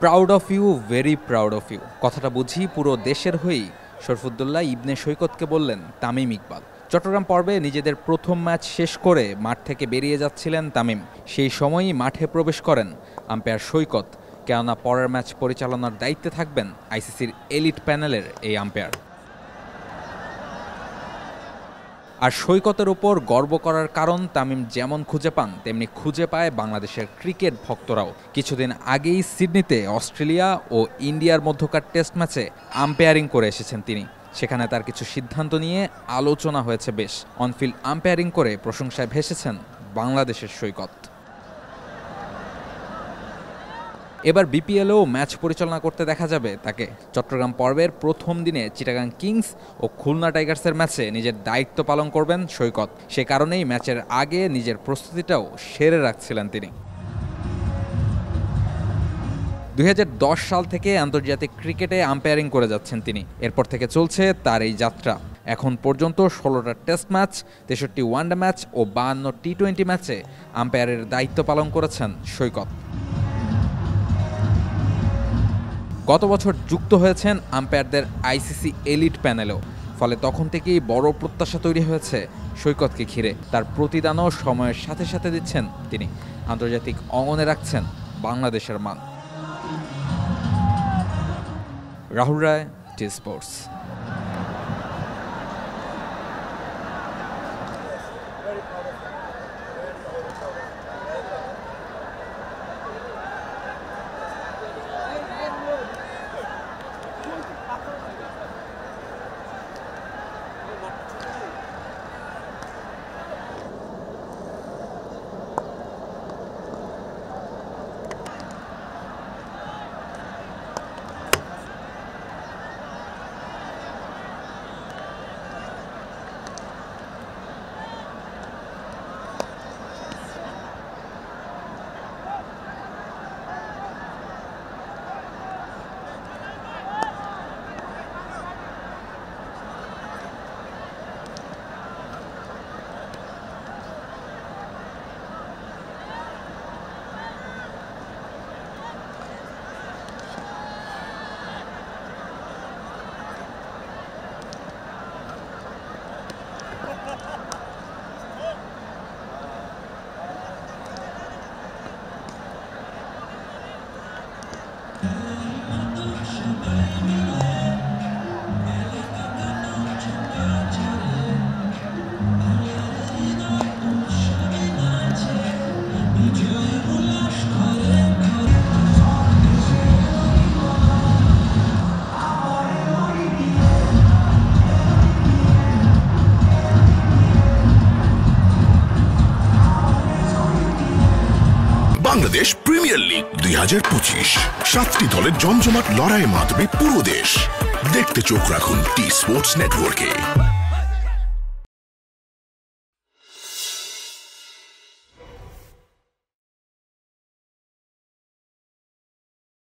Proud of you, very proud of you কথাটা বুঝি পুরো দেশের হয়েই শরফুদ্দৌল্লাহ ইবনে সৈকতকে বললেন তামিম ইকবাল। চট্টগ্রাম পর্বে নিজেদের প্রথম ম্যাচ শেষ করে মাঠ থেকে বেরিয়ে যাচ্ছিলেন তামিম। সেই সময়ই মাঠে প্রবেশ করেন আম্পায়ার সৈকত, কেননা পরের ম্যাচ পরিচালনার দায়িত্বে থাকবেন আইসিসির এলিট প্যানেলের এই আম্পায়ার। আর সৈকতের ওপর গর্ব করার কারণ তামিম যেমন খুঁজে পান তেমনি খুঁজে পায় বাংলাদেশের ক্রিকেট ভক্তরাও। কিছুদিন আগেই সিডনিতে অস্ট্রেলিয়া ও ইন্ডিয়ার মধ্যকার টেস্ট ম্যাচে আম্পায়ারিং করে এসেছেন তিনি। সেখানে তার কিছু সিদ্ধান্ত নিয়ে আলোচনা হয়েছে বেশ। অনফিল্ড আম্পায়ারিং করে প্রশংসায় ভেসেছেন বাংলাদেশের সৈকত। এবার বিপিএলেও ম্যাচ পরিচালনা করতে দেখা যাবে তাকে। চট্টগ্রাম পর্বের প্রথম দিনে চিটাগাং কিংস ও খুলনা টাইগার্সের ম্যাচে নিজের দায়িত্ব পালন করবেন সৈকত। সে কারণেই ম্যাচের আগে নিজের প্রস্তুতিটাও সেরে রাখছিলেন তিনি। 2010 সাল থেকে আন্তর্জাতিক ক্রিকেটে আম্পায়ারিং করে যাচ্ছেন তিনি। এরপর থেকে চলছে তার এই যাত্রা। এখন পর্যন্ত 16টা টেস্ট ম্যাচ, 63 ওয়ানডে ম্যাচ ও 52 টি-20 ম্যাচে আম্পায়ারের দায়িত্ব পালন করেছেন সৈকত। গত বছর যুক্ত হয়েছেন আম্পায়ারদের আইসিসি এলিট প্যানেলেও। ফলে তখন থেকেই বড় প্রত্যাশা তৈরি হয়েছে সৈকতকে ঘিরে। তার প্রতিদানও সময়ের সাথে সাথে দিচ্ছেন তিনি। আন্তর্জাতিক অঙ্গনে রাখছেন বাংলাদেশের মান। রাহুল রায়, T Sports. Bangladesh premier league 2025, 7টি দলের জমজমাট লড়াইয়ে মাতবে পুরো দেশ। দেখতে চোখ রাখুন টি স্পোর্টস নেটওয়ার্কে।